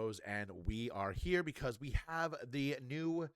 Bros, and we are here because we have the new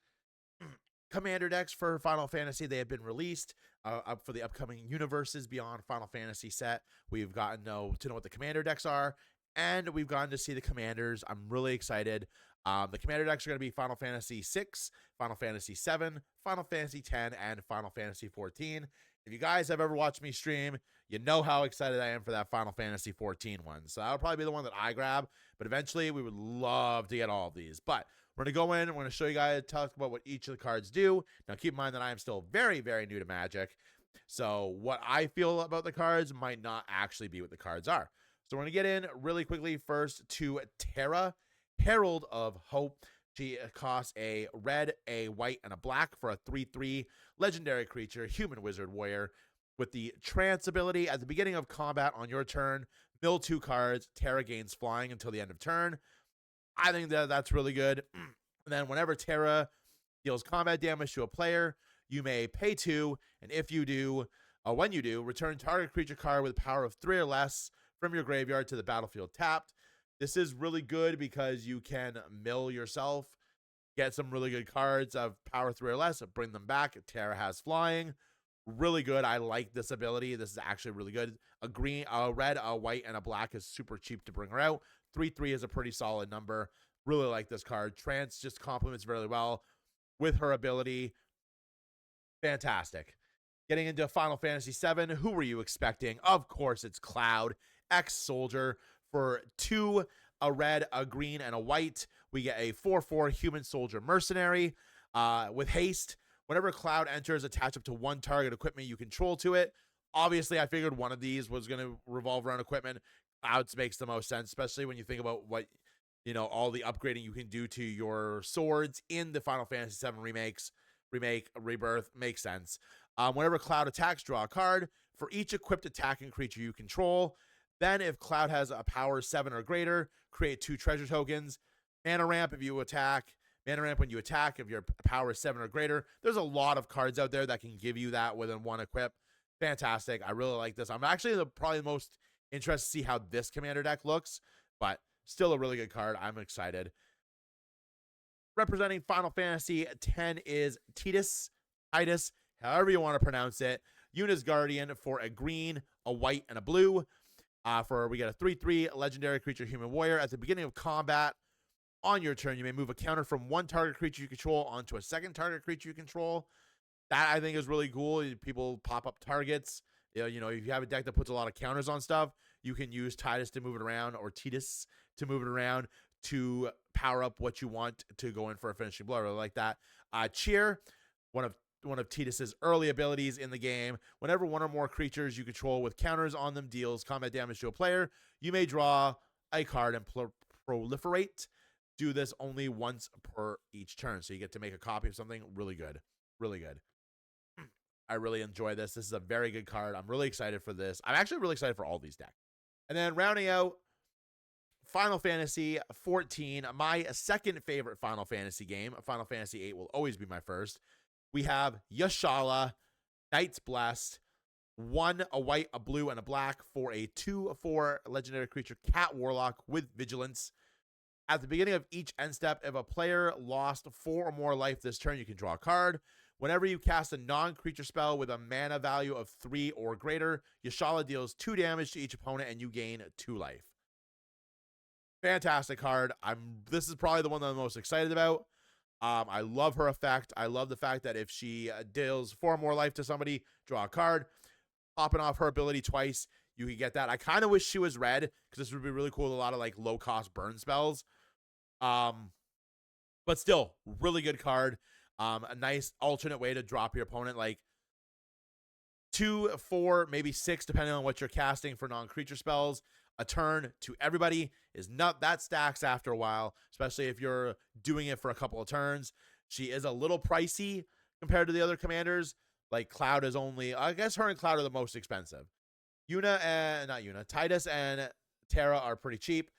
commander decks for Final Fantasy. They have been released up for the upcoming universes beyond Final Fantasy set. We've gotten to know what the commander decks are, and we've gotten to see the commanders. I'm really excited. The commander decks are going to be Final Fantasy 6, Final Fantasy 7, Final Fantasy 10, and Final Fantasy 14. If you guys have ever watched me stream, you know how excited I am for that Final Fantasy 14 one. So that would probably be the one that I grab. But eventually, we would love to get all of these. But we're going to go in. We're going to show you guys, talk about what each of the cards do. Now, keep in mind that I am still very, very new to Magic. So what I feel about the cards might not actually be what the cards are. So we're going to get in really quickly first to Terra, Herald of Hope. She costs a red, a white, and a black for a 3/3 legendary creature, human wizard warrior. With the trance ability, at the beginning of combat on your turn, mill 2 cards. Terra gains flying until the end of turn. I think that's really good. And then whenever Terra deals combat damage to a player, you may pay 2, and if you do, when you do, return target creature card with power of 3 or less from your graveyard to the battlefield tapped. This is really good because you can mill yourself, get some really good cards of power 3 or less, bring them back. Terra has flying. Really good. I like this ability. This is actually really good. A green, a red, a white, and a black is super cheap to bring her out. 3/3 is a pretty solid number. Really like this card. Trance just complements very well with her ability. Fantastic. Getting into Final Fantasy 7, who were you expecting? Of course, it's Cloud, ex-soldier. For 2, a red, a green, and a white, we get a 4/4 human soldier mercenary with haste. Whenever Cloud enters, attach up to 1 target equipment you control to it. Obviously, I figured one of these was going to revolve around equipment. Clouds makes the most sense, especially when you think about what, all the upgrading you can do to your swords in the Final Fantasy 7 rebirth makes sense. Whenever Cloud attacks, draw a card. For each equipped attacking creature you control, then if Cloud has a power 7 or greater, create 2 treasure tokens. Mana ramp if you attack. Mana ramp when you attack if your power is 7 or greater. There's a lot of cards out there that can give you that within 1 equip. Fantastic. I really like this. I'm actually probably the most interested to see how this commander deck looks, but still a really good card. I'm excited. Representing Final Fantasy X is Titus, however you want to pronounce it. Yuna's Guardian for a green, a white, and a blue. We get a 3/3 legendary creature, human warrior. At the beginning of combat, on your turn, you may move a counter from 1 target creature you control onto a 2nd target creature you control. That I think is really cool. People pop up targets. If you have a deck that puts a lot of counters on stuff, you can use Titus to move it around, or Titus to move it around to power up what you want to go in for a finishing blow. I really like that. Cheer, one of Titus's early abilities in the game. Whenever 1 or more creatures you control with counters on them deals combat damage to a player, you may draw a card and proliferate. Do this only once per each turn, so you get to make a copy of something. Really good. Really good. I really enjoy this. This is a very good card. I'm really excited for this. I'm actually really excited for all these decks. And then rounding out Final Fantasy 14, my second favorite Final Fantasy game. Final Fantasy 8 will always be my first. We have Yashala, Knights Blessed, 1, a white, a blue, and a black for a 2/4 legendary creature, Cat Warlock with Vigilance. At the beginning of each end step, if a player lost 4 or more life this turn, you can draw a card. Whenever you cast a non-creature spell with a mana value of 3 or greater, Yashala deals 2 damage to each opponent and you gain 2 life. Fantastic card. This is probably the one that I'm most excited about. I love her effect. I love the fact that if she deals 4 or more life to somebody, draw a card. Popping off her ability twice, you can get that. I kind of wish she was red, because this would be really cool with a lot of low-cost burn spells. But still, really good card. A nice alternate way to drop your opponent, 2, 4, maybe 6, depending on what you're casting for non-creature spells. A turn to everybody is not that stacks after a while, especially if you're doing it for a couple of turns. She is a little pricey compared to the other commanders. Cloud is only, I guess her and Cloud are the most expensive. Titus and Terra are pretty cheap.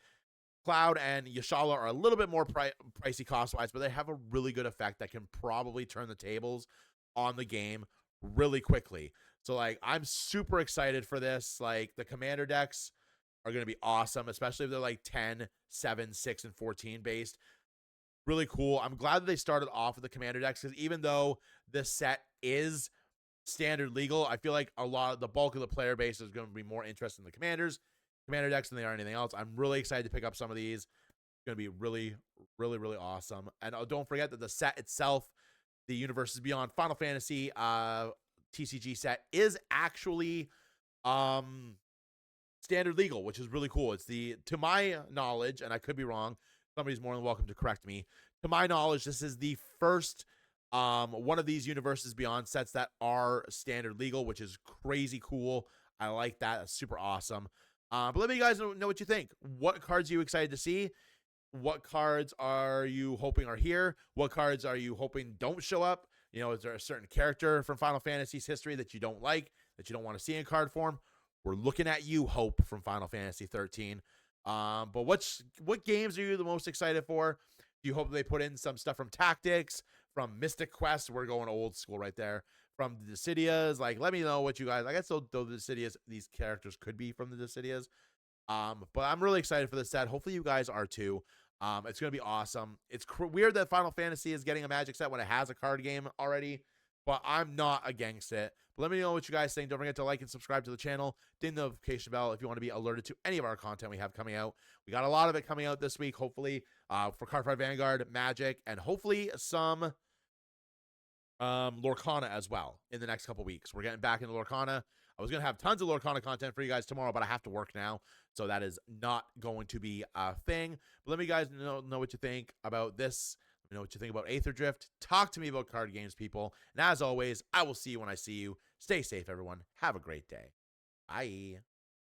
Cloud and Yashala are a little bit more pricey cost-wise, but they have a really good effect that can probably turn the tables on the game really quickly. So, I'm super excited for this. The commander decks are going to be awesome, especially if they're like 10, 7, 6, and 14 based. Really cool. I'm glad that they started off with the commander decks, because even though this set is standard legal, I feel like the bulk of the player base is going to be more interested in the commander decks than they are anything else. I'm really excited to pick up some of these. It's going to be really, really, really awesome. And don't forget that the set itself, the Universes Beyond Final Fantasy TCG set, is actually standard legal, which is really cool. It's to my knowledge, and I could be wrong, somebody's more than welcome to correct me. To my knowledge, this is the first one of these Universes Beyond sets that are standard legal, which is crazy cool. I like that. That's super awesome. But let me guys know what you think. What cards are you excited to see? What cards are you hoping are here? What cards are you hoping don't show up? You know, is there a certain character from Final Fantasy's history that you don't like, that you don't want to see in card form? We're looking at you, Hope, from Final Fantasy 13. But what games are you the most excited for? Do you hope they put in some stuff from Tactics, from Mystic Quest? We're going old school right there. From the Dissidias. Like, let me know what you guys. I guess though the Dissidias, these characters could be from the Dissidias. But I'm really excited for this set. Hopefully you guys are too. It's going to be awesome. It's weird that Final Fantasy is getting a Magic set when it has a card game already, but I'm not against it. But let me know what you guys think. Don't forget to like and subscribe to the channel. Ding the notification bell if you want to be alerted to any of our content we have coming out. We got a lot of it coming out this week, hopefully, for Cardfight Vanguard, Magic, and hopefully some Lorcana as well in the next couple weeks. We're getting back into Lorcana. I was going to have tons of Lorcana content for you guys tomorrow, but I have to work now, so that is not going to be a thing. But let me guys know what you think about this. Let me know what you think about Aether Drift. Talk to me about card games, people. And as always, I will see you when I see you. Stay safe, everyone. Have a great day. Bye.